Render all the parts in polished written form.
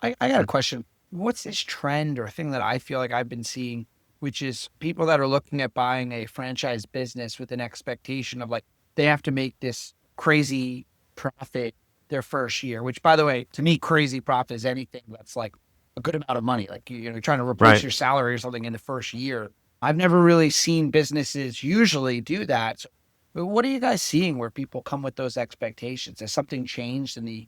I got a question. What's this trend or thing that I feel like I've been seeing, which is people that are looking at buying a franchise business with an expectation of like they have to make this crazy profit their first year, which by the way, to me, crazy profit is anything that's like a good amount of money. Like you're trying to replace Right. your salary or something in the first year. I've never really seen businesses usually do that. So, but what are you guys seeing where people come with those expectations? Has something changed in the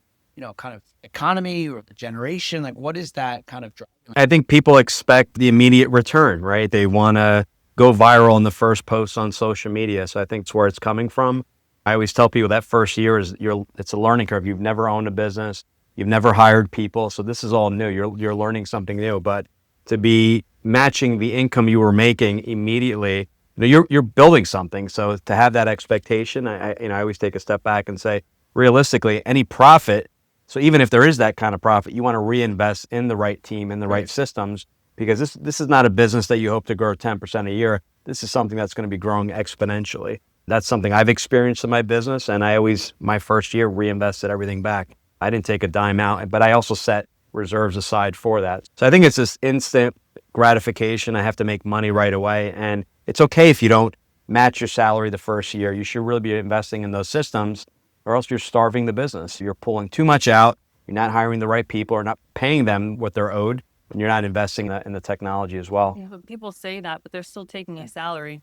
kind of economy or the generation? Like, what is that kind of driving? I think people expect the immediate return, right? They want to go viral in the first post on social media. So I think it's where it's coming from. I always tell people that first year it's a learning curve. You've never owned a business, you've never hired people, so this is all new. You're learning something new. But to be matching the income you were making immediately, you're building something. So to have that expectation, I always take a step back and say, realistically, any profit. So even if there is that kind of profit, you want to reinvest in the right team, in the right systems, because this is not a business that you hope to grow 10% a year. This is something that's going to be growing exponentially. That's something I've experienced in my business, and I always, my first year, reinvested everything back. I didn't take a dime out, but I also set reserves aside for that. So I think it's this instant gratification. I have to make money right away, and it's okay if you don't match your salary the first year. You should really be investing in those systems, or else you're starving the business. You're pulling too much out. You're not hiring the right people, or not paying them what they're owed, and you're not investing in the technology as well. Yeah, but people say that, but they're still taking a salary,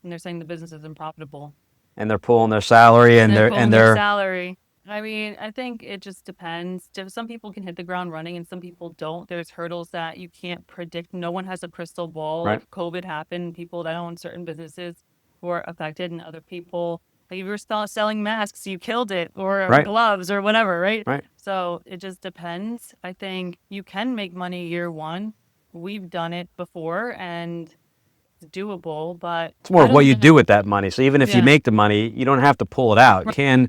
and they're saying the business isn't profitable. And they're pulling their salary, And and they're they're pulling and their they're salary. I mean, I think it just depends. Some people can hit the ground running and some people don't. There's hurdles that you can't predict. No one has a crystal ball. right, Like COVID happened, people that own certain businesses were affected, and other people, like if you were selling masks, you killed it, or right, gloves, or whatever, right? right. So it just depends. I think you can make money year one. We've done it before, and it's doable, but It's more I of what don't you do know. with that money. So even if you Yeah. make the money, you don't have to pull it out. You can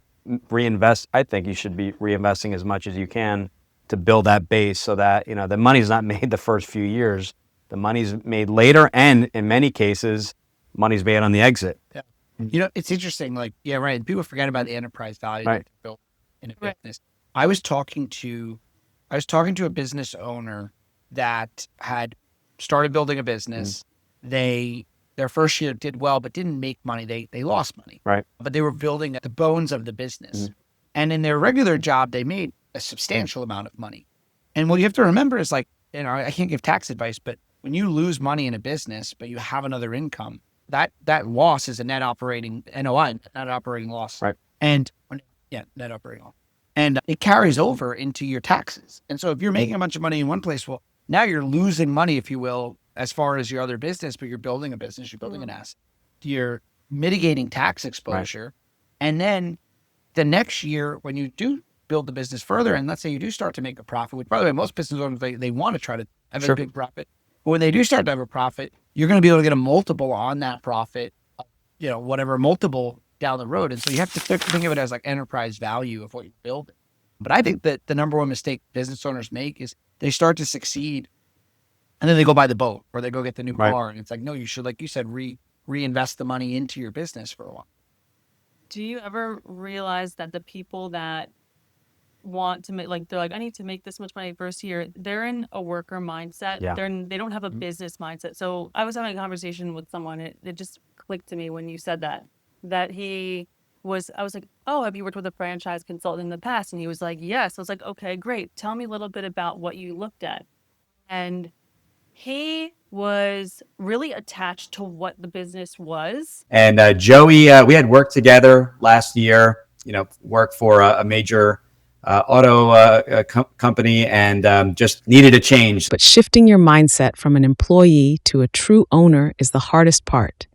reinvest. I think you should be reinvesting as much as you can to build that base so that, the money's not made the first few years. The money's made later, and in many cases, money's made on the exit. Yeah. It's interesting. Like, yeah, right. People forget about the enterprise value that Right. they built in a Right. business. I was talking to a business owner that had started building a business. Their first year did well, but didn't make money. They lost money, Right. but they were building the bones of the business. And in their regular job, they made a substantial amount of money. And what you have to remember is like, I can't give tax advice, but when you lose money in a business, but you have another income, that loss is a net operating NOI, net operating loss. Right. And net operating loss. And it carries over into your taxes. And so if you're making a bunch of money in one place, well, now you're losing money, if you will, as far as your other business, but you're building a business, you're building an asset. You're mitigating tax exposure. And then the next year, when you do build the business further, and let's say you do start to make a profit, which by the way, most business owners, they want to try to have Sure. a big profit. But when they do start to have a profit, you're going to be able to get a multiple on that profit, whatever multiple down the road. And so you have to think of it as like enterprise value of what you're building. But I think that the number one mistake business owners make is they start to succeed and then they go buy the boat or they go get the new Right. car. And it's like, no, you should, like you said, reinvest the money into your business for a while. Do you ever realize that the people that want to make, like, they're like, I need to make this much money first year, they're in a worker mindset. Yeah. They don't have a business mindset. So I was having a conversation with someone. It just clicked to me when you said that I was like, oh, have you worked with a franchise consultant in the past? And he was like, yes. I was like, okay, great. Tell me a little bit about what you looked at. And he was really attached to what the business was. And Joey, we had worked together last year, worked for a major auto company, and just needed a change. But shifting your mindset from an employee to a true owner is the hardest part.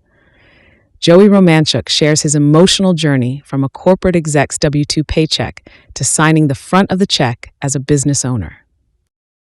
Joey Romanchuk shares his emotional journey from a corporate exec's W-2 paycheck to signing the front of the check as a business owner.